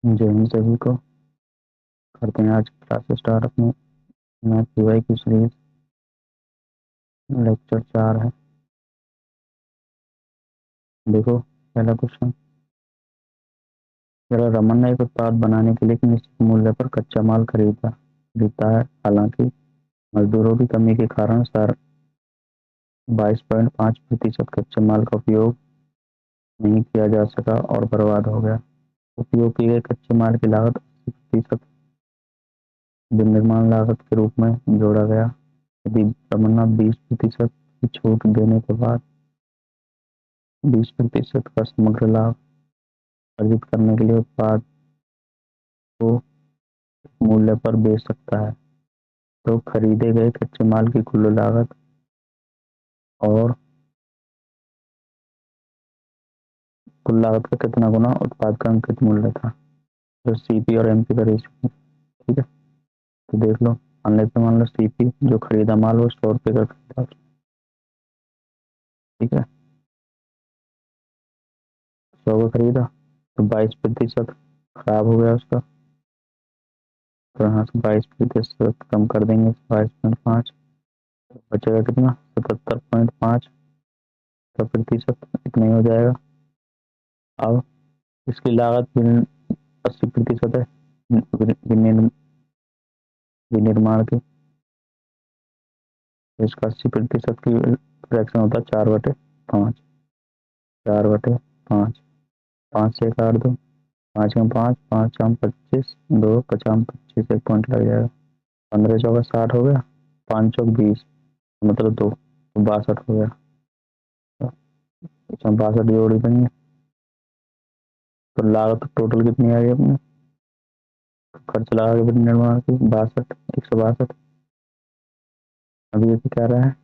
जय हिंद सभी को। करते हैं आज क्लास स्टार्ट अपनी मैथ पीवाई की सीरीज। लेक्चर 4 है। देखो पहला क्वेश्चन। जरा रमन ने एक उत्पाद बनाने के लिए एक निश्चित मूल्य पर कच्चा माल खरीदता है। हालांकि मजदूरों की कमी के कारण सर 22.5% कच्चे माल का उपयोग नहीं किया जा सका और बर्बाद हो गया। उपयोग किए गए कच्चे माल की लागत 80% विनिर्माण लागत के रूप में जोड़ा गया। यदि रमन्ना 20% की छूट देने के बाद 20% का समग्र लाभ अर्जित करने के लिए उत्पाद को मूल्य पर बेच सकता है, तो खरीदे गए कच्चे माल की कुल लागत और कुल लागत का कितना गुना उत्पाद का अंकित मूल्य था। तो सीपी और एमपी का रेशियो। ठीक है, तो देख लो। मान लो सीपी जो खरीदा माल वो 100 रुपये का खरीदा। ठीक है, 100 का खरीदा तो 22% खराब हो गया उसका। तो यहाँ से 22% कम कर देंगे, 22.5 बचेगा कितना, 77.5%। इतना ही हो जाएगा। अब इसकी लागत 80% है विनिर्माण की। इसका 80% की फ्रैक्शन होता है 4/5। 4/5, 5 से काट दो, 5 का 5, 5 चाम 25, 2 पचाम 25, एक पॉइंट लग जाएगा। 15 चौका 60 हो गया, 5 चौक 20, मतलब 2 तो 62 हो गया। इसमें 62 जोड़ी देंगे तो लागत टोटल कितनी आ गई अपने। खर्च लगा के निर्माण की 62, 162। अभी ये क्या रहा है,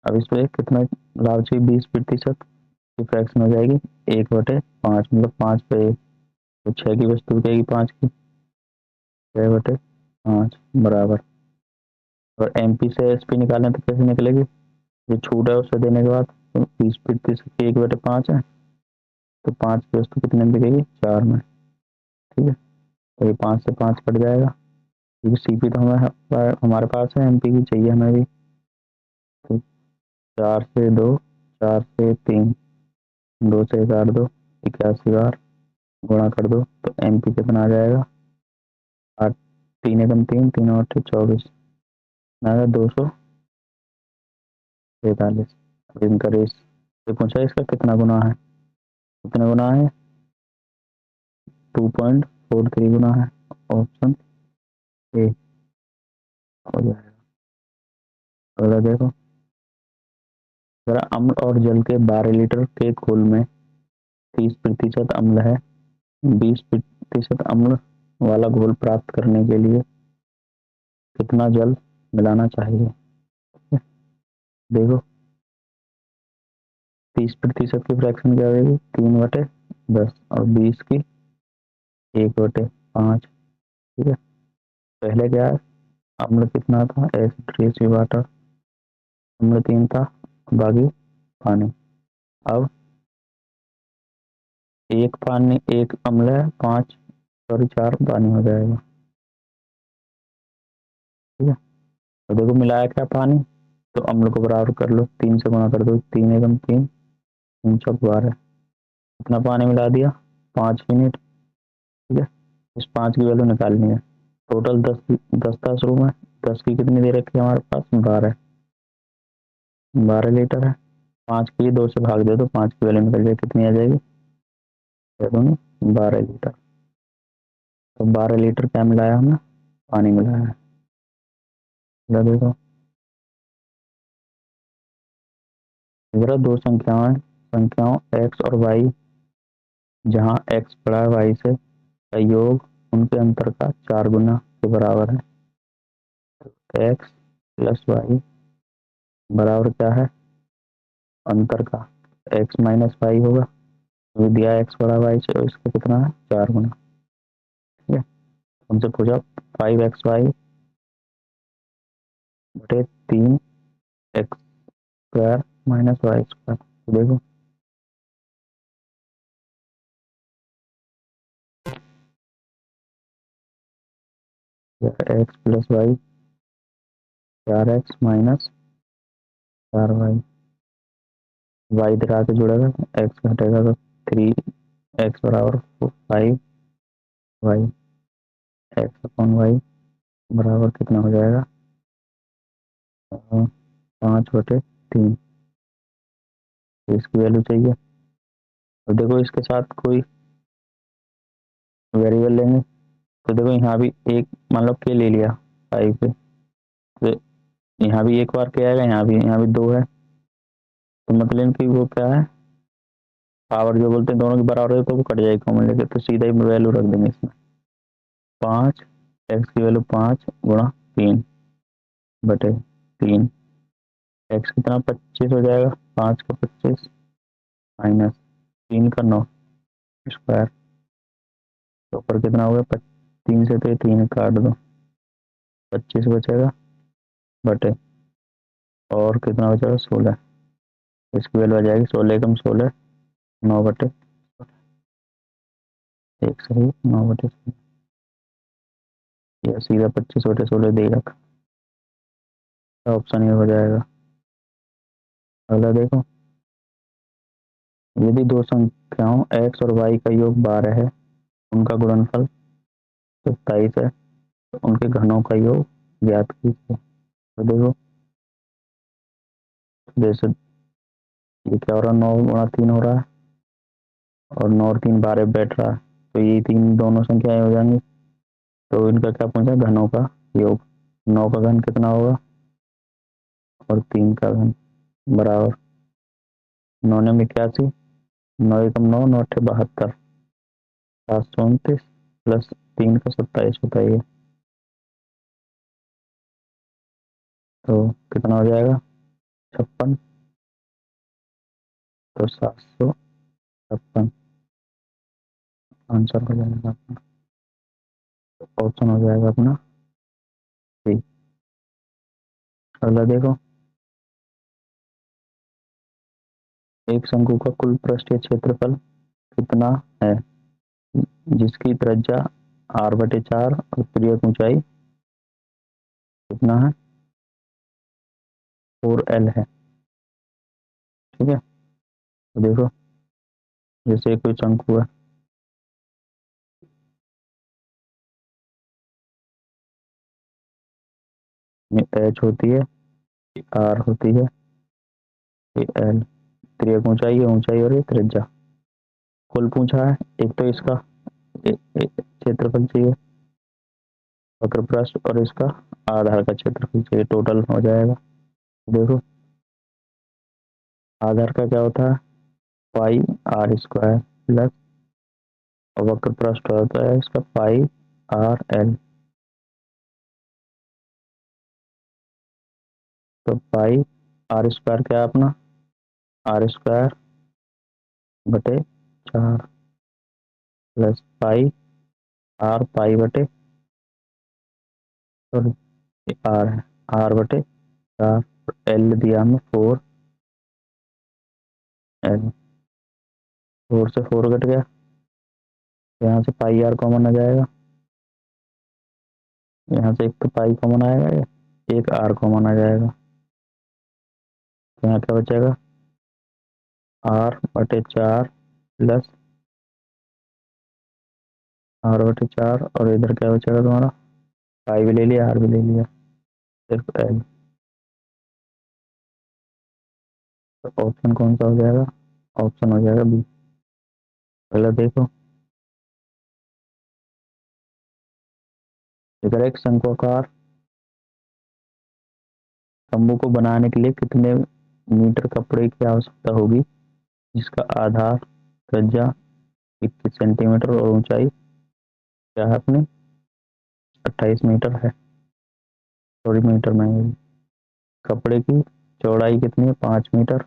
अब इसमें कितना लाभ चाहिए, 20% की फ्रैक्शन हो जाएगी 1/5, मतलब 5 पे 1, तो 6 की वस्तु बिकेगी 5 की, 6/5 बराबर। और एमपी से एसपी निकालें तो कैसे निकलेगी, जो छूट है उससे देने के बाद, तो 20% की 1/5 है, तो 5 की वस्तु कितने में बिकेगी, 4 में। ठीक है, तो ये 5 से 5 कट जाएगा, क्योंकि सीपी तो हमारे पास है, एमपी की चाहिए हमें भी। तो 4 से 2, 4 से 3, 2 से काट दो, 81 बार गुणा कर दो, तो एमपी कितना आ जाएगा, 8, 3 एकम 3, 3 8 24, 243। अब इनका रेस पूछा, इसका कितना गुना है, कितना गुना है, 2.43 गुना है। ऑप्शन ए हो जाएगा। अगला देखो, जरा अम्ल और जल के 12 लीटर के घोल में 30% अम्ल है। 20% अम्ल वाला घोल प्राप्त करने के लिए कितना जल मिलाना चाहिए। देखो 30% की फ्रैक्शन क्या होगी, 3/10, और 20 की 1/5। ठीक है, पहले क्या है, अम्ल कितना था, एसिड रेशियो वाटर, अम्ल 3 था, बाकी पानी। अब एक अम्ल है, 5 सॉरी 4 पानी हो जाएगा। ठीक है, तो देखो मिलाया क्या, पानी, तो अम्ल को बराबर कर लो, 3 से गुणा कर दो, 3 एकम 3, 3 चौक 12, कितना पानी मिला दिया, 5 यूनिट। ठीक है, इस 5 की वैल्यू निकालनी है। टोटल 10 था शुरू में, 10 की कितनी दे रखी है हमारे पास, 12 लीटर है। 5 की 2 से भाग दे दो, 5 की वैल्यू निकल जाए, कितनी आ जाएगी, 12 लीटर। तो 12 लीटर क्या मिलाया हमने, पानी मिलाया है। देखो जरा दो संख्याओं x और y, जहाँ x बड़ा है y से, का योग उनके अंतर का 4 गुना के बराबर है। तो x प्लस वाई बराबर क्या है, अंतर का x माइनस वाई होगा। तो दिया x बड़ा y से, और इसका कितना है, 4 गुना। ठीक है, हमसे पूछा 5xy बटे 3x² माइनस y²। तो देखो x plus y 4x minus 4y, y इधर आके जुड़ेगा, एक्स घटेगा तो 3x बराबर 5y, एक्स अपॉन वाई बराबर कितना हो जाएगा 5/3। इसकी वैल्यू चाहिए। तो देखो इसके साथ कोई वेरिएबल लेंगे, तो देखो यहाँ भी एक मान लो के ले लिया 5 पे, तो यहाँ भी एक बार के आएगा, यहाँ भी 2 है, तो मतलब कि वो क्या है, पावर जो बोलते हैं दोनों की बराबर है तो वो कट जाएगी कॉमन लेके, तो सीधा ही वैल्यू रख देंगे इसमें 5, एक्स की वैल्यू 5 × 3/3, एक्स कितना 25 हो जाएगा, 5 का 25 माइनस 3 का 9 स्क्वायर, तो ऊपर कितना होगा 3 से, तो ये 3 काट दो, 25 बचेगा बटे, और कितना बचेगा 16, इसकी वैल्यू आ जाएगी 16 × 16 9/, एक सही 9/16, या सीधा 25/16 दे रखा, ऑप्शन ये हो जाएगा। अगला देखो, यदि दो संख्याओं x और y का योग 12 है, उनका गुणनफल 27 है, तो उनके घनों का योग ज्ञात कीजिए। तो देखो जैसे ये क्या हो रहा है, 9 × 3 हो रहा है, और 9 और 3 12 बैठ रहा है, तो ये तीन दोनों संख्याएं हो जाएंगी, तो इनका क्या पूछा, घनों का योग, 9 का घन कितना होगा और 3 का घन बराबर 9 ने 81, 9 एकम 9, 9 अट्ठे 72, 729 प्लस 3 का 27 होता है, तो कितना हो जाएगा 56, तो 756 आंसर हो जाएगा अपना, ऑप्शन हो जाएगा अपना सी। अगला देखो, एक शंकु का कुल पृष्ठीय क्षेत्रफल कितना है, जिसकी त्रिज्या r/4 और त्रिज्यक ऊंचाई कितना है 4l है। ठीक है, तो देखो जैसे कोई शंकु है, h होती है, r होती है, l त्रिज्यक ऊंचाई है, ऊंचाई और ये त्रिज्या, कुल पूछा है, एक तो इसका क्षेत्रफल चाहिए वक्र पृष्ठ, और इसका आधार का क्षेत्रफल चाहिए, टोटल हो जाएगा। देखो आधार का क्या होता है पाई r² प्लस, और वक्र पृष्ठ होता है इसका पाई r/l, तो पाई r² क्या है अपना r²/4 प्लस पाई r पाई/, और r है r/4, l दिया हमें 4l, 4 से 4 कट गया, यहाँ से पाई r कॉमन आ जाएगा, यहाँ से एक तो पाई कॉमन आएगा, एक r कॉमन आ जाएगा, तो यहाँ क्या बचेगा r/4 प्लस r/4, और इधर क्या बचेगा तुम्हारा, पाई भी ले लिया r भी ले लिया, सिर्फ l, तो ऑप्शन कौन सा हो जाएगा, ऑप्शन हो जाएगा बी। पहले देखो, इधर एक शंक्वाकार तंबू को बनाने के लिए कितने मीटर कपड़े की आवश्यकता होगी, जिसका आधार त्रिज्या 21 सेंटीमीटर और ऊंचाई क्या है अपने 28 मीटर है, सॉरी मीटर में है। कपड़े की चौड़ाई कितनी है 5 मीटर,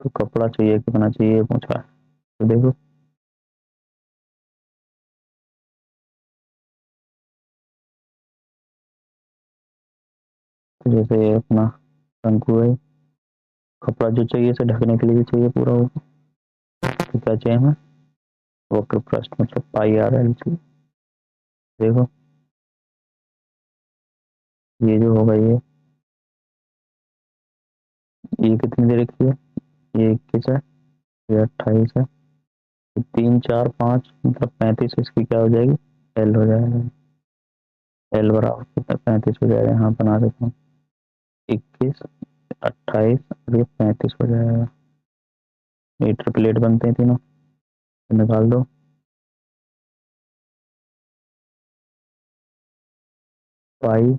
तो कपड़ा चाहिए कितना चाहिए पूछा है, तो देखो तो जैसे अपना शंकु है, कपड़ा जो चाहिए इसे ढकने के लिए भी चाहिए पूरा, तो क्या चाहिए हमें वक्र पृष्ठ मतलब पाई आर एल सी। देखो ये जो होगा ये कितनी दे रखी है, ये 21 है, ये 28 है, 3 4 5 मतलब 35, इसकी क्या हो जाएगी, एल हो जाएगा। एल बराबर कितना, 35 हो जाएगा। यहाँ बना देता हूँ 21 28 और ये 35 हो जाएगा। ये ट्रिपलेट बनते हैं तीनों, तो निकाल दो। पाई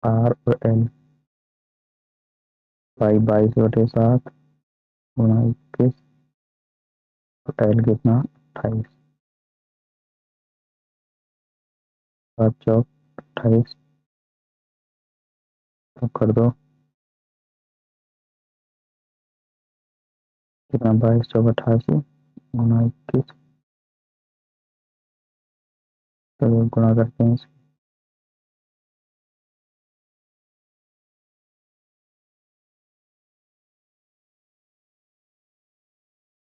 आर और एल, पाई 22/7 गुणा 21 और एल कितना 28, 7 चौक 28, तो कर दो कितना, 22 चौक 88 गुणा 21, तो गुणा करते हैं।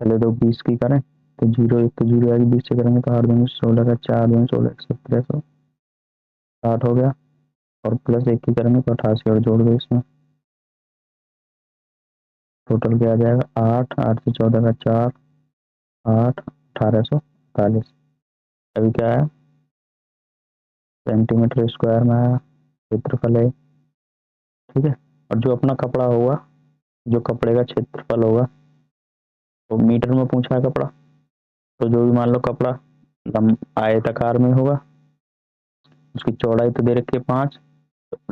पहले तो 20 की करें, तो 0 1 तो 0 आएगी, 20 से करेंगे तो 8 दूनी 16 का, 4 दूनी 16 1700 60 हो गया। और प्लस 1 की करेंगे तो 88 और जोड़ दो इसमें, टोटल क्या आ जाएगा, 8 8 से 14 का 4 8 1840। अभी क्या है, सेंटीमीटर स्क्वायर में आया क्षेत्रफल है। ठीक है, और जो अपना कपड़ा होगा, जो कपड़े का क्षेत्रफल होगा वो मीटर में पूछा है कपड़ा, तो जो भी मान लो कपड़ा आयताकार में होगा, उसकी चौड़ाई तो दे रखी है 5,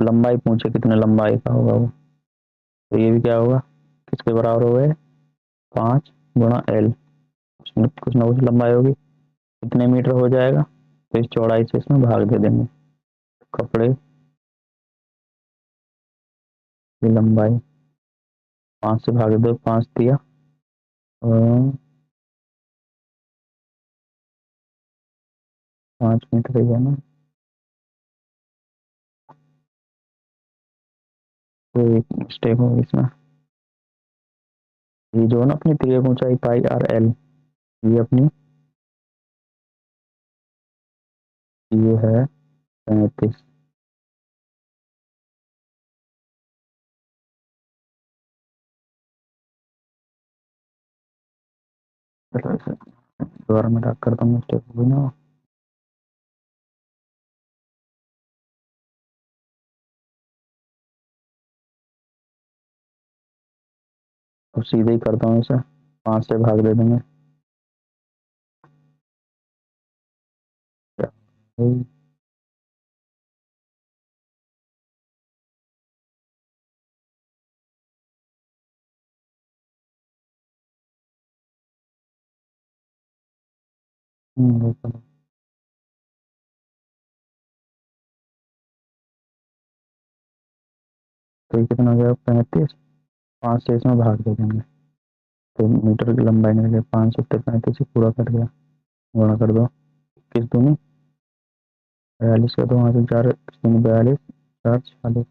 लंबाई पूछे कितने लंबाई का होगा वो, तो ये भी क्या होगा, किसके बराबर हो गए, 5 गुणा एल, कुछ ना कुछ लंबाई होगी, कितने मीटर हो जाएगा, तो इस चौड़ाई से इसमें भाग दे देंगे। कपड़े की लंबाई 5 से भाग दो, 5 दिया और 5 मीटर ही है ना, तो एक मिस्टेक होगी इसमें। ये जो है ना अपनी तिर्यक ऊंचाई पाई आर एल, ये अपनी ये है 35। चलो इसे दोबारा मैं रख करता हूँ, मिस्टेक होगी ना। अब सीधे ही करता हूँ इसे, 5 से भाग दे देंगे। चलो। तो ये कितना हो गया, 35, 5 से इसमें भाग दे देंगे, तो मीटर की लंबाई निकल गई, 5 से 35 से पूरा कट गया, गुणा कर दो, 21 दूनी 42 का, तो वहाँ से 4 42 4 40,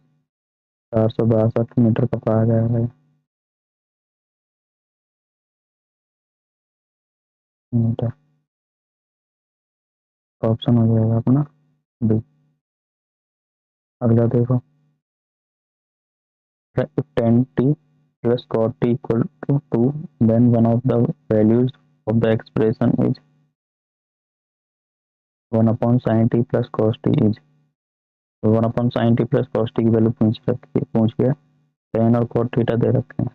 462 मीटर का पाया जाएगा मीटर। ऑप्शन हो जाएगा अपना बी। अगला देखो, 10t plus cot t equal to 2, then one of the values of the expression is 1 upon sin t plus cos t is, तो 1 upon sin t plus cos t की value पूछ के tan और cot theta दे रखे हैं।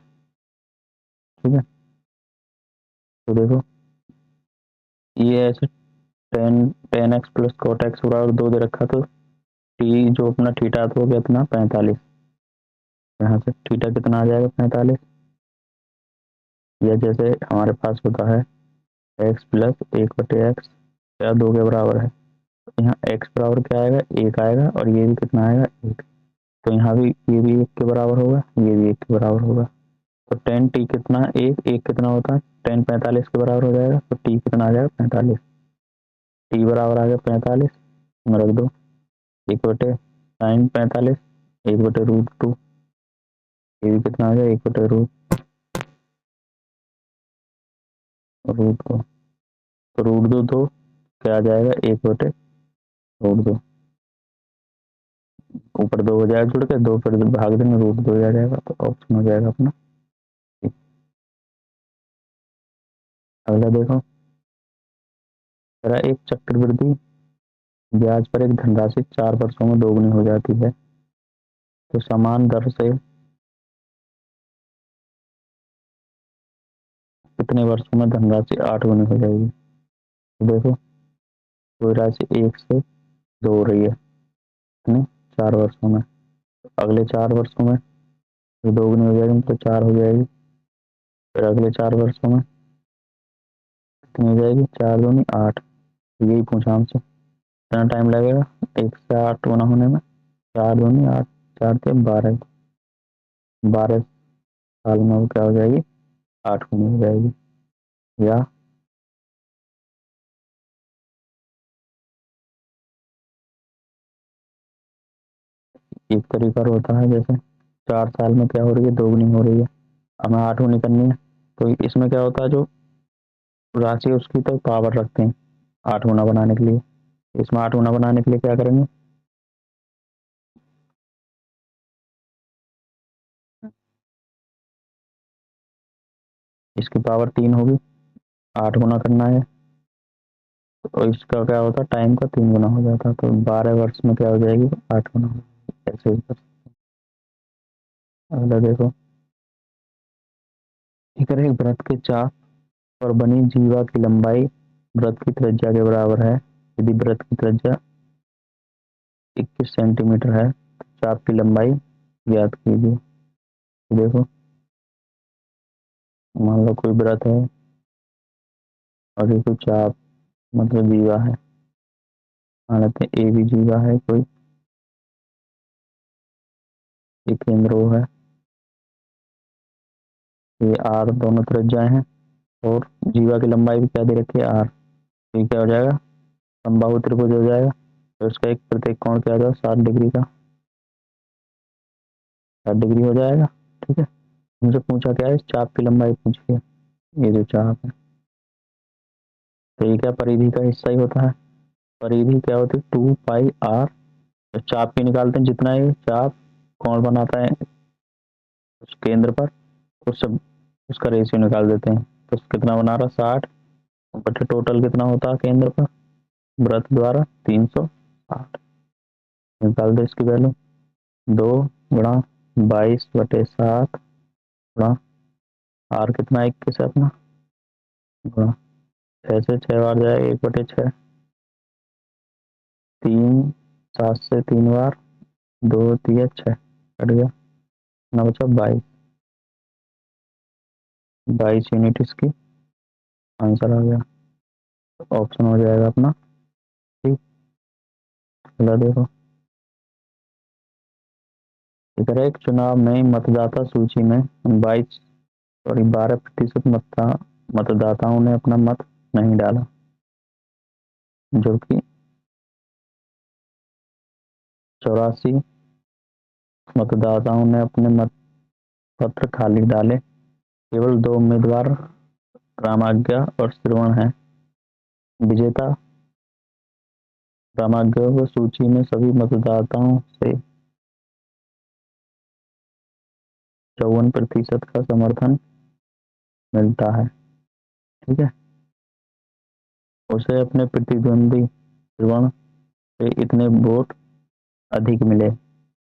ठीक है, तो देखो ये ऐसे tan x plus cot x बराबर 2 दे रखा, तो t जो अपना थीटा तो हो गया इतना 45, यहाँ से थीटा कितना आ जाएगा 45, या जैसे हमारे पास होता है x प्लस 1/x या 2 के बराबर है, यहाँ x बराबर क्या आएगा, 1 आएगा, और ये भी कितना आएगा 1, तो यहाँ भी ये भी 1 के बराबर होगा, ये भी 1 के बराबर होगा। तो टेन टी कितना, 1 कितना होता है, टेन 45 के बराबर हो जाएगा, तो टी कितना आ जाएगा 45, टी बराबर आ गया 45, में रख दो 1/sin 45 1/√2, ये भी कितना आ गया 1/√। रूट 2, तो रूट 2 तो क्या आ जाएगा, 1/, रूट 2, ऊपर 2 हो जाएगा जुड़ के, 2 फिर भाग देंगे, रूट 2 आ जाएगा, तो ऑप्शन हो जाएगा अपना। अगला देखो, तेरा एक चक्रवृद्धि ब्याज पर एक धनराशि 4 वर्षों में दोगुनी हो जाती है, तो समान दर से कितने वर्षों में धनराशि 8 गुनी हो जाएगी। तो देखो, कोई राशि 1 से 2 हो रही है, कितने, 4 वर्षों में, अगले 4 वर्षों में तो 2 गुनी हो जाएगी, तो 4 हो जाएगी, फिर अगले 4 वर्षों में कितनी हो जाएगी, 4 दूनी 8, यही पूछा हमसे, कितना टाइम लगेगा 1 से 8 गुना होने में, 4 दूनी 8, 4 से 12, 12 साल में वो क्या हो जाएगी, 8 गुनी हो जाएगी। या एक तरीका और होता है, जैसे 4 साल में क्या हो रही है, 2 गुनी हो रही है, हमें 8 गुनी करनी है, तो इसमें क्या होता है, जो राशि है उसकी तो पावर रखते हैं 8 गुना बनाने के लिए, इसमें 8 गुना बनाने के लिए क्या करेंगे, इसकी पावर 3 होगी, 8 गुना करना है, तो इसका क्या होता है, टाइम का 3 गुना हो जाता है, तो 12 वर्ष में क्या हो जाएगी, 8 गुना हो जाएगी। ऐसे ही अगला देखो, ठीक है, एक वृत्त के चाप और बनी जीवा की लंबाई वृत्त की त्रिज्या के बराबर है, यदि वृत्त की त्रिज्या 21 सेंटीमीटर है, तो चाप की लंबाई ज्ञात कीजिए। तो देखो, मान लो कोई वृत्त है और ये कोई चाप मतलब जीवा है, मान लेते हैं ए भी जीवा है कोई, ये केंद्र O है, ये आर दोनों त्रिज्याएं हैं, और जीवा की लंबाई भी क्या दे रखी है, आर, तो ये क्या हो जाएगा, समबाहु त्रिभुज हो जाएगा, तो इसका एक प्रत्येक कोण क्या हो जाएगा, 60 डिग्री का, 60 डिग्री हो जाएगा। ठीक है, मुझे पूछा क्या है, इस चाप की लंबाई पूछी है, ये जो चाप है, तो ये क्या परिधि का हिस्सा ही होता है, परिधि क्या होती है, 2 पाई r, तो चाप की निकालते हैं, जितना ये चाप कोण बनाता है उस केंद्र पर, उस सब उसका रेशियो निकाल देते हैं, तो कितना बना रहा, 60 बटे टोटल कितना होता है केंद्र पर वृत्त द्वारा, 360, निकाल दो इसकी वैल्यू, 2 × 22/7 गुणा आर कितना 21 है अपना, गुणा 6 से 6 बार जाए 1/6, 3 7 से 3 बार, 2 × 3 = 6, कट गया, ना बचा 22, 22 यूनिट इसकी आंसर आ गया, ऑप्शन हो जाएगा अपना। ठीक, अगला देखो, इधर एक चुनाव में मतदाता सूची में 12% मतदाताओं ने अपना मत नहीं डाला, जबकि 84 मतदाताओं ने अपने मत पत्र खाली डाले, केवल 2 उम्मीदवार रामाज्ञा और श्रवण हैं, विजेता रामाज्ञा को सूची में सभी मतदाताओं से 54% का समर्थन मिलता है। ठीक है, उसे अपने प्रतिद्वंदी श्रवण से इतने वोट अधिक मिले,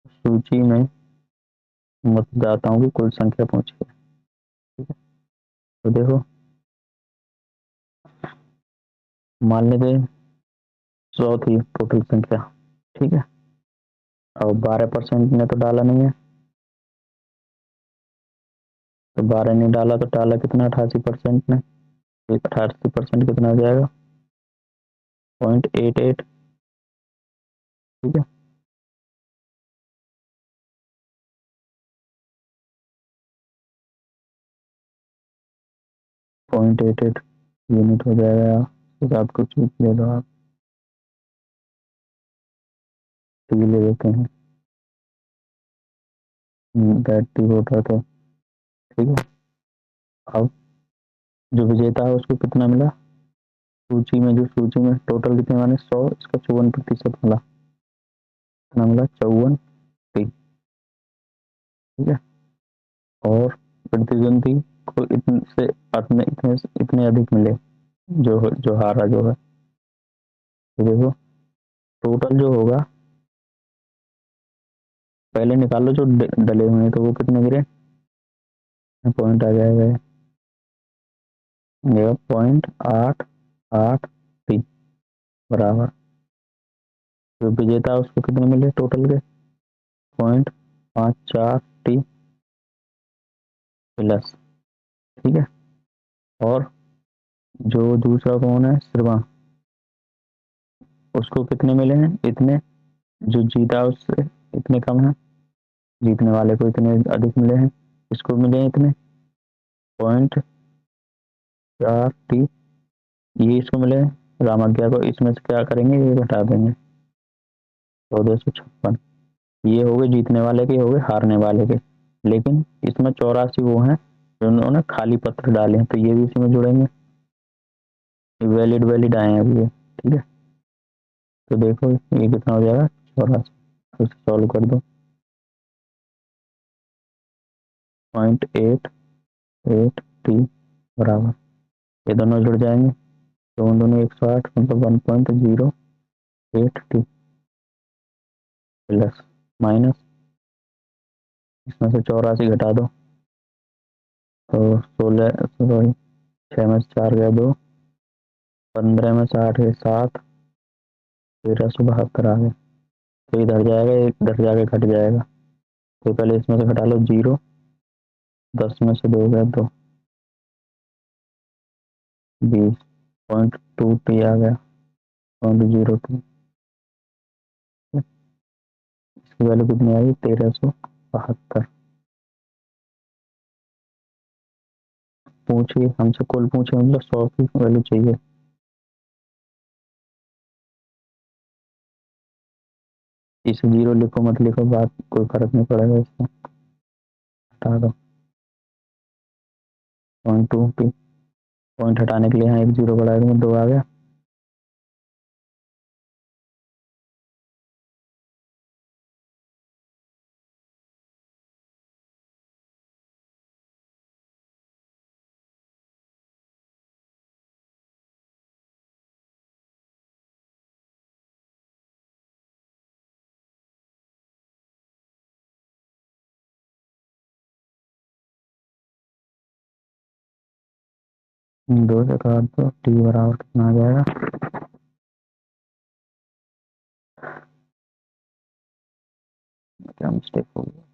सूची में मतदाताओं की कुल संख्या पहुंची है। ठीक है, तो देखो, मान लेते 100 थी टोटल संख्या, ठीक है, और 12% ने तो डाला नहीं है, तो 12 ने डाला तो डाला कितना, 88% ने, 88% कितना हो जाएगा, 0.88। ठीक है, 0.88 यूनिट हो जाएगा, इस बात को चूक ले लो आप, तो ये ले लेते हैं दैट वोटर, तो ठीक है। अब जो विजेता है उसको कितना मिला, सूची में, जो सूची में टोटल कितने माने 100, इसका 54% मिला, कितना मिला 54 ठीक है। और प्रतिद्वंदी को इतने से इतने इतने इतने अधिक मिले, जो हारा जो है, तो देखो टोटल जो होगा, पहले निकालो जो डले हुए हैं, तो वो कितने गिरे, पॉइंट आ जाएगा, ये 0.883 बराबर, जो विजेता है उसको कितने मिले टोटल के 0.54 प्लस, ठीक है। और जो दूसरा कौन है श्रवा, उसको कितने मिले हैं इतने, जो जीता उससे इतने कम है, जीतने वाले को इतने अधिक मिले हैं, इसको मिले हैं इतने 0.4, ये इसको मिले हैं, रामाज्ञा को, इसमें से क्या करेंगे, ये घटा देंगे 1456, ये हो गए जीतने वाले के, हो गए हारने वाले के। लेकिन इसमें 84 वो हैं जो उन्होंने खाली पत्र डाले हैं, तो ये भी इसी में जुड़ेंगे, वैलिड वैलिड आए हैं अभी ये, ठीक है। तो देखो ये कितना हो जाएगा 84, उसे सॉल्व कर दो, 0.883 बराबर, ये दोनों जुड़ जाएंगे, तो उन दोनों 108 मतलब 1.083 प्लस माइनस, इसमें से 84 घटा दो, तो 16, सॉरी 6 में से 4 गया 2, 15 में 60 है 7, 1372 आ गया, तो इधर जाएगा, एक इधर जाके घट जाएगा, तो पहले इसमें से घटा लो 0, 10 में से 2 गया 2, 20.2 आ गया 0.02, इसकी वैल्यू कितनी आई 1372। पूछिए हमसे, कुल पूछे मतलब 100 की वैल्यू चाहिए, इसे 0 लिखो मत लिखो, बात कोई फर्क नहीं पड़ेगा, इसमें हटा दो 0.2, पॉइंट हटाने के लिए यहाँ एक 0 बढ़ा दूंगा, 2 आ गया, दो से काट दो, टी बराबर कितना आ जाएगा, क्या मिस्टेक हो गया,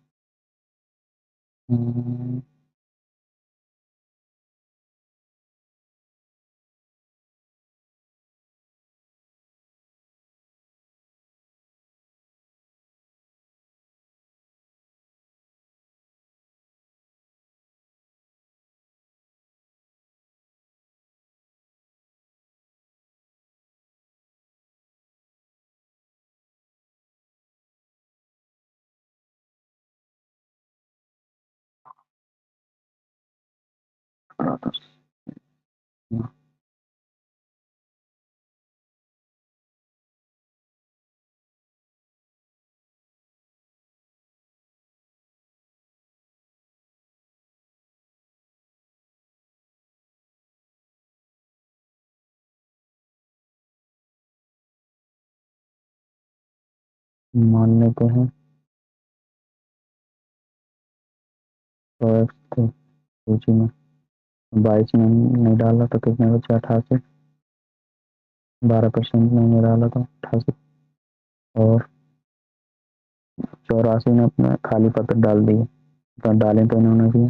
मान लेते हैं, तो सूची में 22 में नहीं डाला तो कितने बचे 88, 12% में नहीं डाला तो 88, और 84 में अपना खाली पत्र डाल दिए, तो डालें तो इन्होंने भी,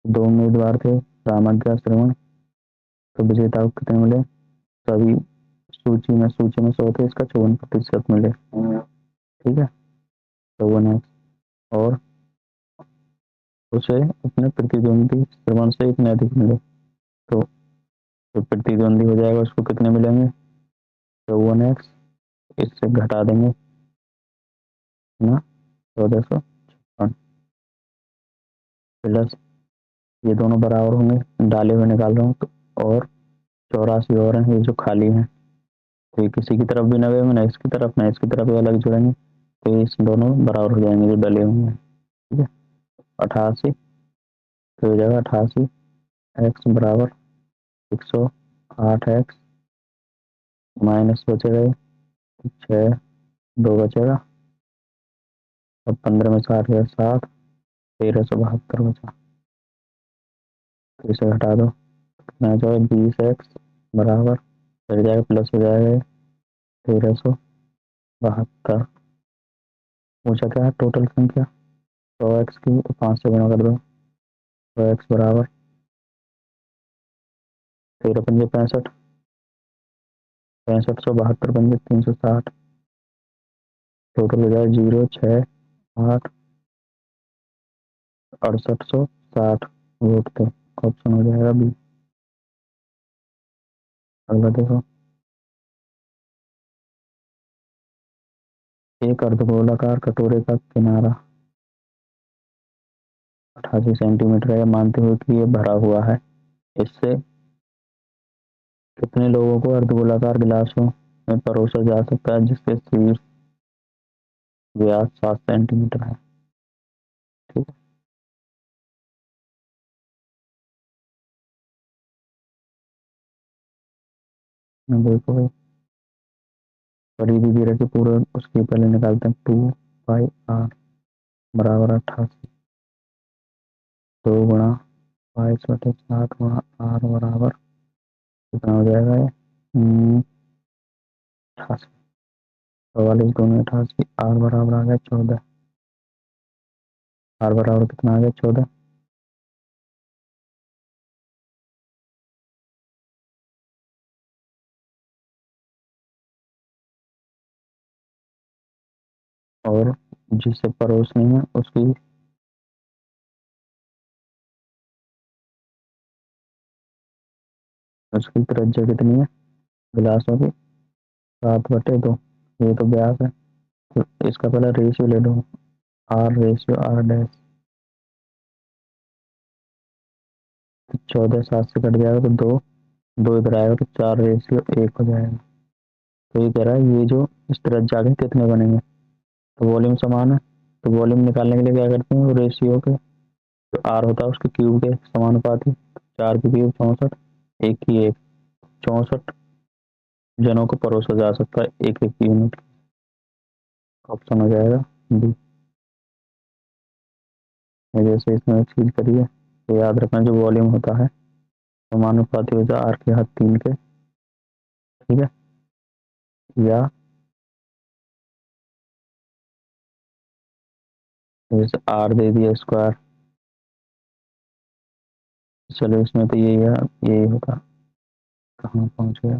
दो उम्मीदवार थे रामाज्ञा श्रवण, तो विजेता को कितने मिले, सभी सूची में 100 थे, इसका 54% मिले, ठीक है 54, और उसे अपने प्रतिद्वंदी श्रवण से इतने अधिक मिले, तो जो प्रतिद्वंदी हो जाएगा उसको कितने मिलेंगे 54x, इससे घटा देंगे ना 1456 प्लस, ये दोनों बराबर होंगे, डाले हुए निकाल रहा हूँ, तो और 84 और हैं ये जो खाली हैं, तो ये किसी की तरफ भी ना गए, ना इसकी तरफ ना इसकी तरफ, ये अलग जुड़ेंगे, तो ये इस दोनों बराबर हो जाएंगे जो डले हुए हैं। ठीक है, 88, तो हो जाएगा 88 एक्स बराबर 108 एक्स माइनस बचेगा 6, 2 बचेगा, और 15 में 60 गया 7, 1372 बचा, तो इसे हटा दो, कितना हो जाएगा 20 एक्स बराबर, चल जाएगा प्लस हो जाएगा 1372। पूछा क्या है टोटल संख्या, 100 एक्स की, तो 5 से गुणा कर दो, 100 एक्स बराबर 13 पंजे 65, 65 172 पंजे 360, टोटल हो जाएगा 0 6 8 6860 वोट थे। ऑप्शन हो जाएगा बी। अगला देखो, एक अर्धगोलाकार कटोरे का किनारा 88 सेंटीमीटर है, मानते हुए कि ये भरा हुआ है, इससे कितने लोगों को अर्धगोलाकार गिलासों में परोसा जा सकता है जिसके शीर्ष व्यास 7 सेंटीमीटर है। ठीक है, देखो भाई परिधि भी रखी पूरे, उसके पहले निकालते हैं 2 पाई आर बराबर 88, 2 गुणा 22/7 बराबर कितना हो जाएगा ये 88, 44 दूनी 88, आर बराबर आ गया 14, आर बराबर कितना आ गया 14, और जिससे परोसनी है उसकी त्रिज्या कितनी है गिलासों की 7/2, ये तो व्यास है, तो इसका पहले रेशियो ले लो, आर रेशियो आर डैश, 14 7 से कट जाएगा तो 2, 2 इधर आएगा तो 4 रेशियो 1 हो जाएगा। तो ये कह रहा है ये जो इस त्रिज्या के कितने बनेंगे, तो वॉल्यूम समान है, तो वॉल्यूम निकालने के लिए क्या करते हैं, वो रेशियो के जो आर होता है उसके क्यूब के समानुपाती, 4 की क्यूब 64, एक की एक, 64 जनों को परोसा जा सकता है एक एक यूनिट। ऑप्शन हो जाएगा बी। जैसे इसमें एक चीज करिए तो याद रखना जो वॉल्यूम होता है समानुपाती होता है आर के हाथ 3 के। ठीक है, या जैसे आर दे दिया स्क्वायर, चलो इसमें तो यही है, यही होता, कहाँ पहुंच गया,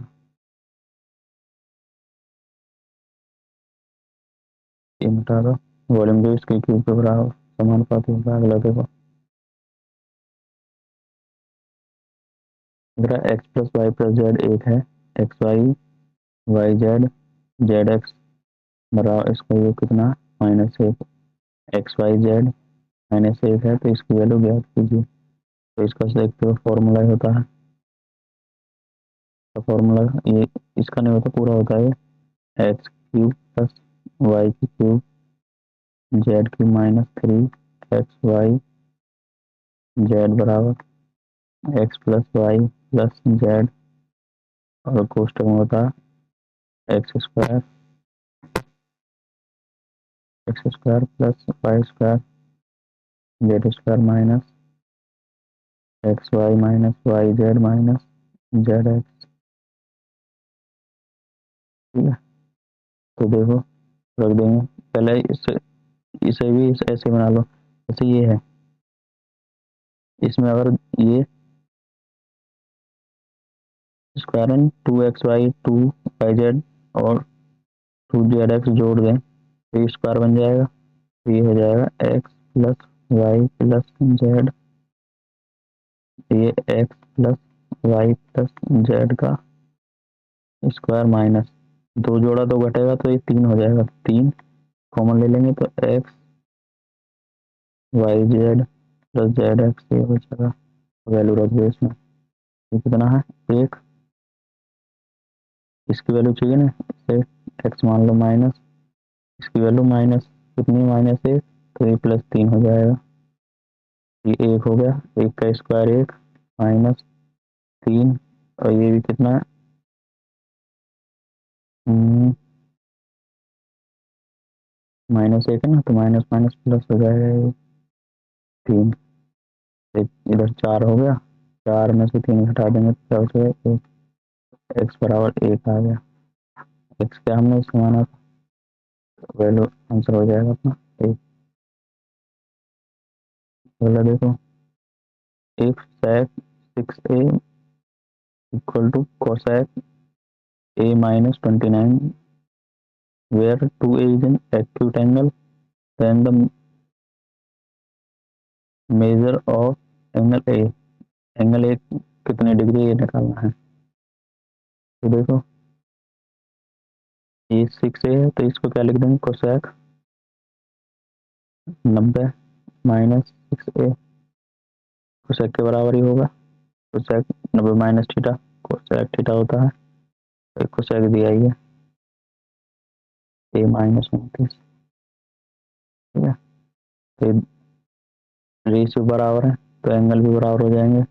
ये मिटा दो, वॉल्यूम जो इसके क्यूब के बराबर समानुपाती होता है। अगला देखो, अगर x plus Y plus z एक है, x y y z z x बराबर, इसका योग कितना -1, एक्स वाई जेड -1 है, तो इसकी वैल्यू ज्ञात कीजिए। तो इसका देखते हो फॉर्मूला होता है, तो फॉर्मूला ये इसका नहीं होता, पूरा होता है एक्स क्यूब प्लस वाई की क्यूब जेड की -3 एक्स वाई जेड बराबर x plus Y plus z, और कोष्टक में होता है x square plus y square z square minus x y minus y z minus z x. ठीक है, तो देखो रख देंगे, पहले इसे इसे भी ऐसे बना लो जैसे ये है, इसमें अगर ये square and 2 x y 2 y z और 2 जेड एक्स जोड़ दें तो ये स्क्वायर बन जाएगा, तो ये हो जाएगा X plus Y plus Z, ये X plus Y plus Z का स्क्वायर माइनस 2 जोड़ा 2 घटेगा तो ये 3 हो जाएगा, 3 कॉमन ले लेंगे तो x y z plus z x ये हो जाएगा, वैल्यू रख दो इसमें, ये कितना है 1, इसकी वैल्यू चाहिए ना, इसे x मान लो माइनस, इसकी वैल्यू माइनस कितनी, -1, तो ये +3 हो जाएगा, ये 1 हो गया, 1 का स्क्वायर 1 -3, और ये भी कितना है, -1 है ना, तो माइनस माइनस प्लस हो जाएगा, ये 3, इधर 4 हो गया, 4 में से 3 घटा देंगे तो क्या हो जाएगा, x बराबर 1 आ गया, x क्या हमने इसको माना था, वैल्यू आंसर हो जाएगा अपना 1। बोला देखो, if sec 6a equal to cosec a minus 29 where 2a is an acute angle, then the measure of angle a, angle A कितने डिग्री ये निकालना है। तो देखो ये 6a है, तो इसको क्या लिख देंगे, कोसेक 90 -6a, कोसेक के बराबर ही होगा, cosec 90 minus theta, cosec theta होता है, तो कोसेक दिया ही है a -29, ठीक है, तो रेशियो बराबर है तो एंगल भी बराबर हो जाएंगे,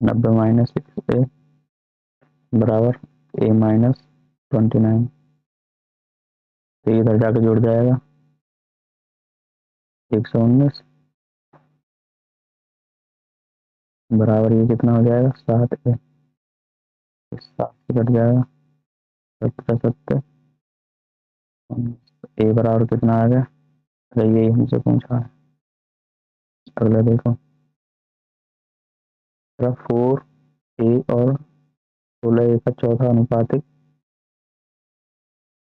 90 -6a बराबर a -29, तो इधर जाके जुड़ जाएगा 119 बराबर ये कितना हो जाएगा 7a, 7 से कट जाएगा 70, ए बराबर कितना आ गया, अरे यही हमसे पूछा है। अगला देखो 4a और 16a का चौथा अनुपातिक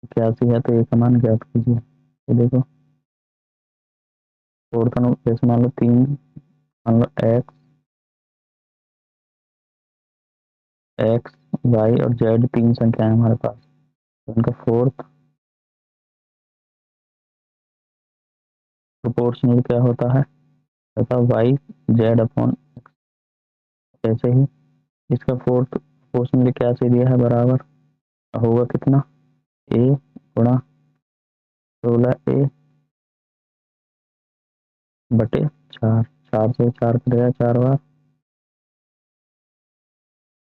81 है, तो ए का मान ज्ञात कीजिए। तो देखो 4 का जैसे मान लो 3, मान लो एक्स वाई और जेड 3 संख्या है हमारे पास, तो उनका फोर्थ प्रोपोर्शनल क्या होता है, तथा वाई जेड अपॉन, ऐसे ही इसका फोर्थ प्रोपोर्शनल क्या से दिया है, बराबर होगा कितना, ए गुणा 16a बटे 4, 4 से 4 कटेगा 4 बार,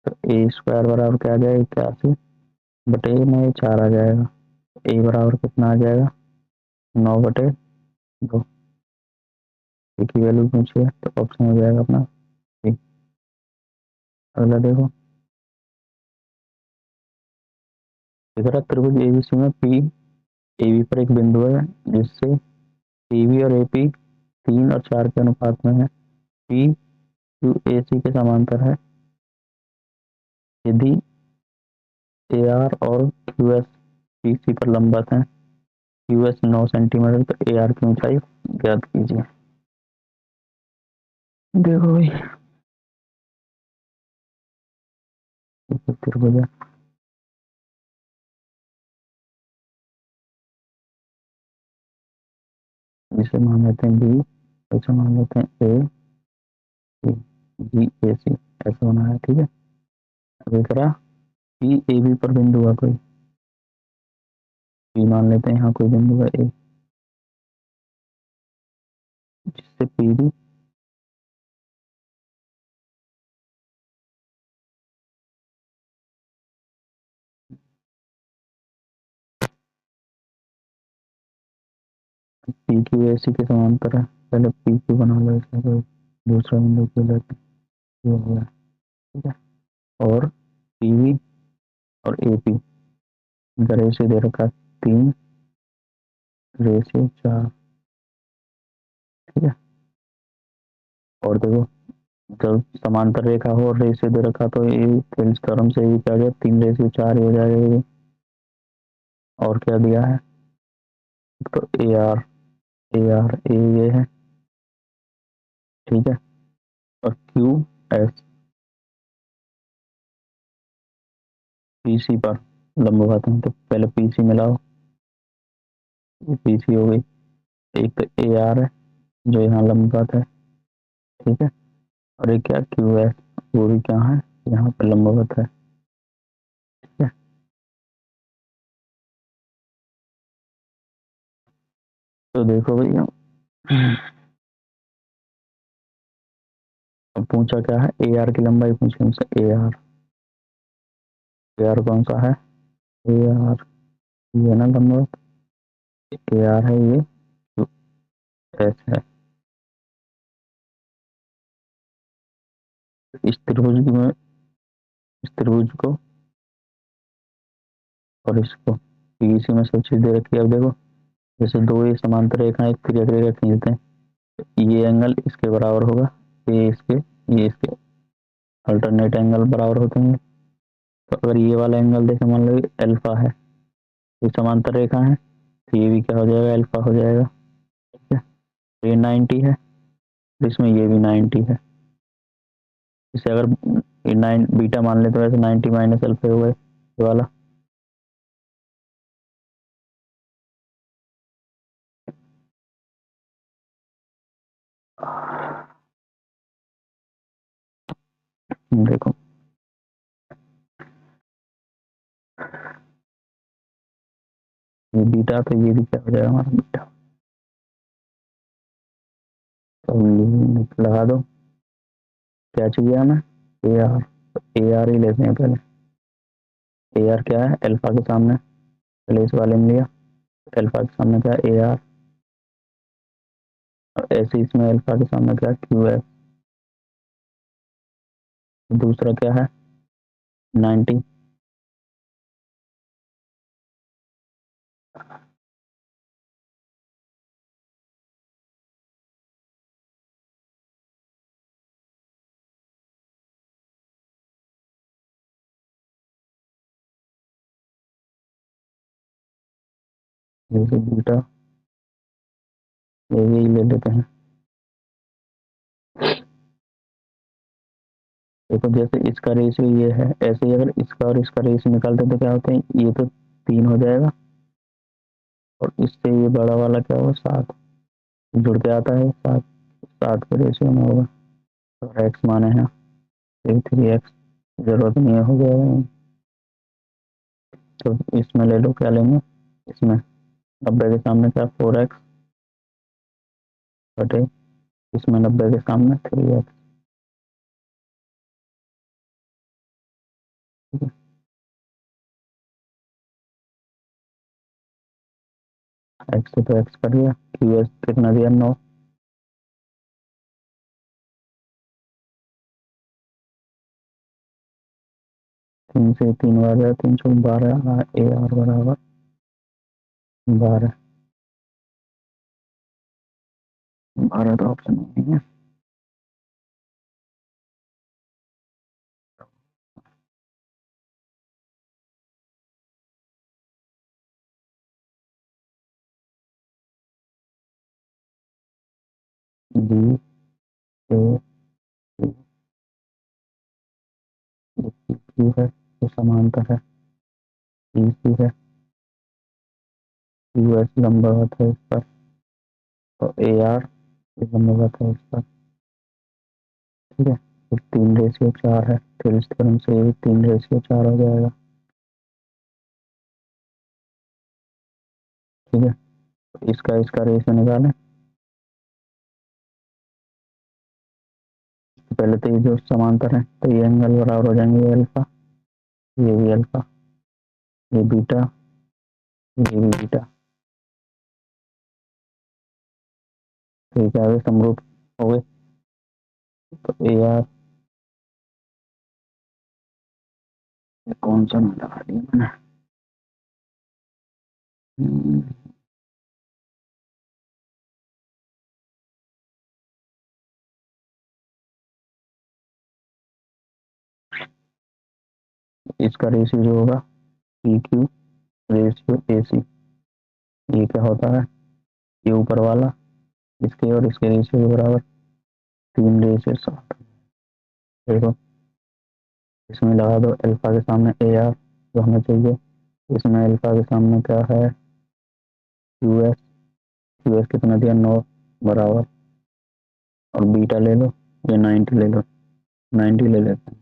तो ए स्क्वायर बराबर क्या आ जाएगा 81 बटे में 4 आ जाएगा, ए बराबर कितना आ जाएगा 9/2, ए की वैल्यू पूछिए तो ऑप्शन हो जाएगा अपना ए। अगला देखो इधर त्रिभुज एबीसी में पी एबी पर एक बिंदु है जिससे पीबी और एपी 3 और 4 के अनुपात में है, पी क्यू ए सी के समांतर है, यदि ए आर और क्यू एस पी सी पर लंबवत है, क्यू एस 9 सेंटीमीटर, तो ए आर की ऊंचाई ज्ञात कीजिए। देखो भाई त्रिभुज है, जिसे मान लेते हैं बी, ऐसे मान लेते हैं ए बी ए सी, ऐसा बना है, ठीक है। अब करा पी ए बी पर बिंदु है कोई, पी मान लेते हैं यहाँ कोई बिंदु है ए, जिससे P B P Q A C के समांतर है, पहले पी क्यू बना लो, इसका कोई दूसरा बिंदु क्यू लेते हैं, ये हो गया, ठीक है। और पी बी और ए पी रेशियो दे रखा है 3/4, ठीक है। और देखो जब समांतर रेखा हो और रेशियो दे रखा तो ये थेल्स थ्योरम से भी क्या गया 3/4 हो जाएगा ये। और क्या दिया है, तो ए ये है, ठीक है, और क्यू एस पी सी पर लंबवत है, तो पहले पी सी मिलाओ, पी सी हो गई, एक तो ए आर है जो यहाँ लंबवत है, ठीक है, और एक क्या क्यू एस, वो भी क्या है यहाँ पे लंबवत है, ठीक है। तो देखो भैया, अब पूछा क्या है, ए आर की लंबाई पूछी हमसे, ए आर कौन सा है, ए आर, ये ना लंबवत, ए आर है ये, एस है। इस त्रिभुज में, इस त्रिभुज को और इसको, इसी में सब चीज दे रखी है। अब देखो, जैसे दो ये समांतर रेखा एक तिरक रेखा खींचते हैं, ये एंगल इसके बराबर होगा, ये इसके, ये इसके अल्टरनेट एंगल बराबर होते हैं। तो अगर ये वाला एंगल देखें, मान लो अल्फा है, ये समांतर रेखा है, तो ये भी क्या हो जाएगा, अल्फा हो जाएगा, ठीक है। तो ये 90 है, इसमें ये भी 90 है। इसे अगर ये 9 बीटा मान ले तो वैसे 90 माइनस अल्फा हो गए ये वाला। देखो ये बीटा, तो ये भी क्या हो जाएगा हमारा बीटा। तो लगा दो, क्या चाहिए हमें, ए आर, ए आर ही लेते हैं पहले। ए आर क्या है, अल्फा के सामने, पहले इस वाले में लिया, अल्फा के सामने क्या है, ए आर, और ऐसे इसमें अल्फा के सामने क्या, क्यू है। दूसरा क्या है, 90, जैसे बीटा, ये यही ले लेते हैं। देखो जैसे इसका रेशियो ये है, ऐसे ही अगर इसका और इसका रेशियो निकालते तो क्या होते हैं, ये तो 3 हो जाएगा, और इससे ये बड़ा वाला क्या होगा, 7, जुड़ के आता है 7, 7 के रेशियो में होगा। और एक्स माने हैं 3x, जरूरत नहीं है, हो जाएगा। तो इसमें ले लो, क्या लेंगे, इसमें 90 के सामने क्या, 4x बटे, इसमें 90 के सामने 3x, ठीक है। एक्स से तो एक्स कर दिया, क्यू एस कितना दिया, 9, 3 से 3 बार, 3 सौ 12, ए आर बराबर 12, 12 तो ऑप्शन नहीं है। डी ए क्यू है, तो समांतर है, ई सी है, क्यू एस लंबवत है इस पर, और ए आर लंबवत है इस पर, ठीक है। तो 3/4 है, फिर इस क्रम से ये 3/4 हो जाएगा, ठीक है। तो इसका रेशियो निकालें, तो पहले तो ये जो समांतर है, तो ये एंगल बराबर हो जाएंगे, ये अल्फा, ये भी अल्फा, ये बीटा, ये भी बीटा, तो ये क्या है, समरूप हो गए। तो ए आर, कौन सा लगा दिया मैंने, हम्म, इसका रेशियो जो होगा, पी क्यू रेशियो ए सी, ये क्या होता है, ये ऊपर वाला, इसके और इसके रेशियो के बराबर, 3/7। देखो इसमें लगा दो, अल्फा के सामने ए आर जो हमें चाहिए, इसमें अल्फा के सामने क्या है, क्यू एस, क्यू एस कितना दिया, 9 बराबर, और बीटा ले लो, ये 90 ले लो, 90 ले लेते हैं,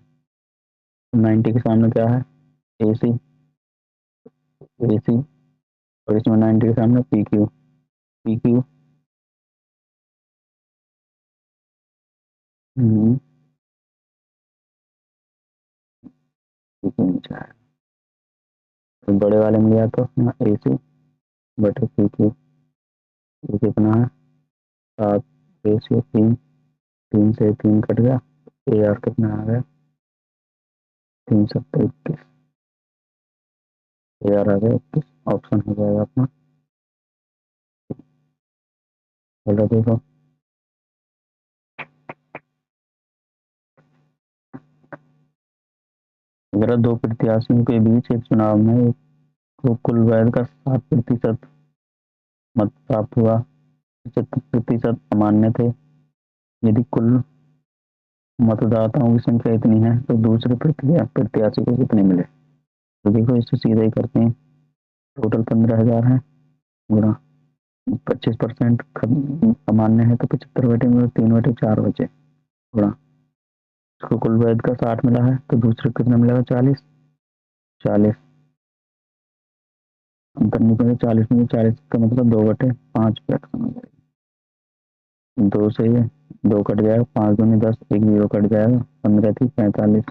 90 के सामने क्या है, AC, AC, और इसमें 90 के सामने PQ, PQ, PQ नीचे है। तो बड़े वाले में गया तो AC बटे PQ, ये कितना है 7, रेशियो 3, 3 से 3 कट गया, AR कितना आ गया 3 7 21, AR आ गया 21, ऑप्शन हो जाएगा अपना। बोलो देखो, अगर दो प्रत्याशियों के बीच एक चुनाव में को कुल वैध का 7% मत प्राप्त हुआ, 75% अमान्य थे, यदि कुल मतदाताओं की संख्या इतनी है तो दूसरे प्रत्याशी को कितने मिले। तो देखो इससे सीधा ही करते हैं, टोटल 15,000 है, गुणा 25% अमान्य है तो 75 बटे में 3/4 बचे, गुणा इसको कुल वैध का 60 मिला है तो दूसरे कितना मिलेगा 40, 40 अंतर निकले 40 में 40 का मतलब 2/5 दो से ये 2 कट जाएगा, 5 दूनी 10, 1 जीरो कट जाएगा, 15 थी 45,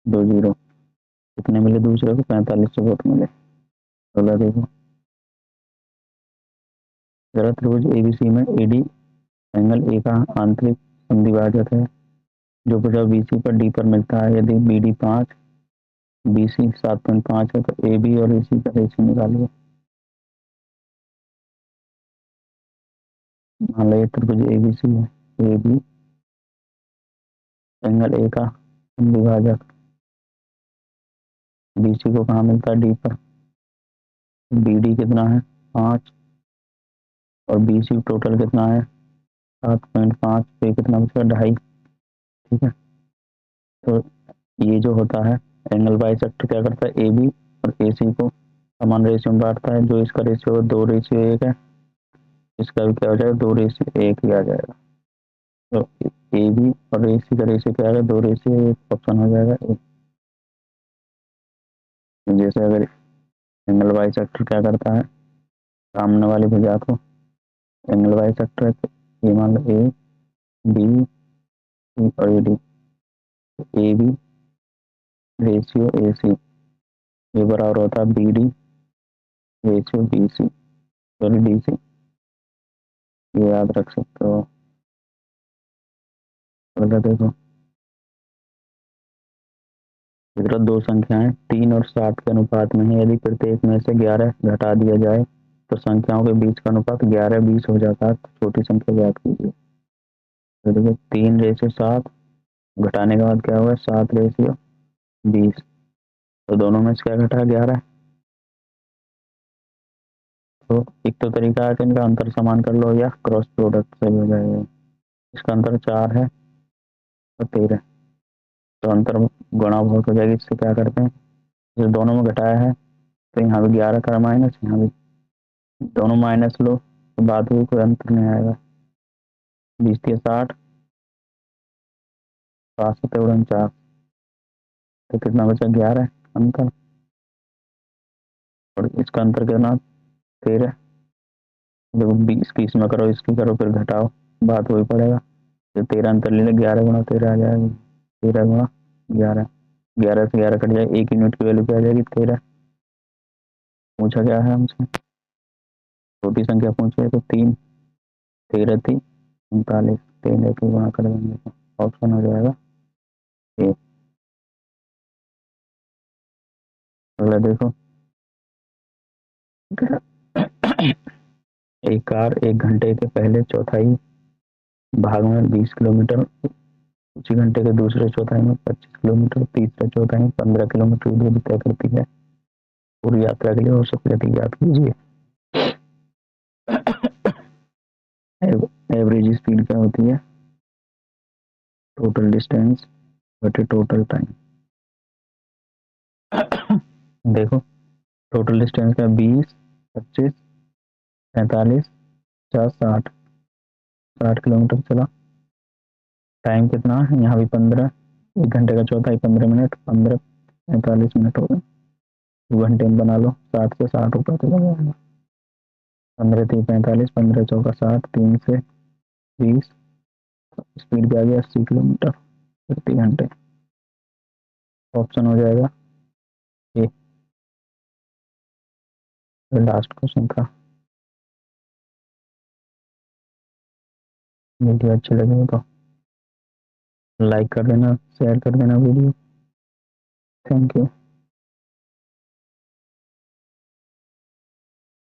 2 जीरो कितने मिले दूसरे को 45 से वोट मिले। बोला देखो, जरा त्रिभुज ABC में AD एंगल A का आंतरिक संधिभाजक है जो भुजा BC पर D पर मिलता है, यदि BD 5, BC 7.5 है तो AB और AC का रेशियो निकालिए। मान लो त्रिभुज ABC है, AB एंगल A का संधिभाजक, BC को कहाँ मिलता है D पर, BD कितना है 5 और BC टोटल कितना है 7.5 पे कितना बचेगा 2.5, ठीक है। तो ये जो होता है एंगल बाइसेक्टर क्या करता है, AB और AC को समान रेशियो में बांटता है, जो इसका रेशियो 2:1 है, इसका भी क्या हो जाएगा 2:1 ही आ जाएगा। तो AB और AC का रेशियो क्या आएगा 2:1, ऑप्शन हो जाएगा A। जैसे अगर एंगल बाइसेक्टर क्या करता है, सामने वाली भुजा को एंगल बाइसेक्टर है तो ये मान लो A, B, C और AD, AB रेशियो AC ये बराबर होता है BD ratio BC, sorry DC, ये याद रख सकते हो। अगला देखो, इधर दो संख्याएं 3 और 7 के अनुपात में है, यदि प्रत्येक में से 11 घटा दिया जाए तो संख्याओं के बीच का अनुपात 11:20 हो जाता है, तो छोटी संख्या ज्ञात कीजिए। तो देखो 3:7 घटाने के बाद क्या होगा 7:20, तो दोनों में से क्या घटा 11, तो एक तो तरीका है कि इनका अंतर समान कर लो या क्रॉस प्रोडक्ट से भी हो जाएगा। इसका अंतर 4 है और 13, तो अंतर गुणा बहुत हो जाएगी, इससे क्या करते हैं जो दोनों में घटाया है तो यहाँ भी 11 का माइनस, यहाँ भी दोनों माइनस लो तो बाद में कोई अंतर नहीं आएगा, 20×60, 5×49, तो कितना बचा 11 अंतर, और इसका अंतर कितना 13, जब 20 की इसमें करो इसकी करो फिर घटाओ बात वही पड़ेगा, तो 13 अंतर ले ले 11×13 आ जाएगा, 13×11, 11 से 11 कट जाए, एक यूनिट की वैल्यू क्या आ जाएगी 13। पूछा क्या है हमसे, छोटी संख्या पूछी है तो 3, 13 थी 39, 3 एक गुणा कर देंगे तो ऑप्शन हो जाएगा ए। अगला देखो, एक कार 1 घंटे के पहले चौथाई भाग में 20 किलोमीटर, उसी घंटे के दूसरे चौथाई में 25 किलोमीटर, तीसरे चौथाई में 15 किलोमीटर दूरी तय करती है, पूरी यात्रा के लिए औसत गति ज्ञात कीजिए। एवरेज स्पीड क्या होती है, टोटल डिस्टेंस बटे टोटल टाइम। देखो टोटल डिस्टेंस का 20, 25, 45, 50, 60 किलोमीटर चला, टाइम कितना है यहाँ भी 15, 1 घंटे का चौथाई 15 मिनट, 15 45 मिनट हो गए। 2 घंटे में बना लो, 60 से 60 रुपये तो लगेगा। 15 3 45, 15 चौका 60, 3 से 20, स्पीड पे आ गया 80 किलोमीटर प्रति घंटे। ऑप्शन हो जाएगा ए। लास्ट क्वेश्चन था। वीडियो अच्छी लगी तो लाइक कर देना, शेयर कर देना वीडियो। Thank you.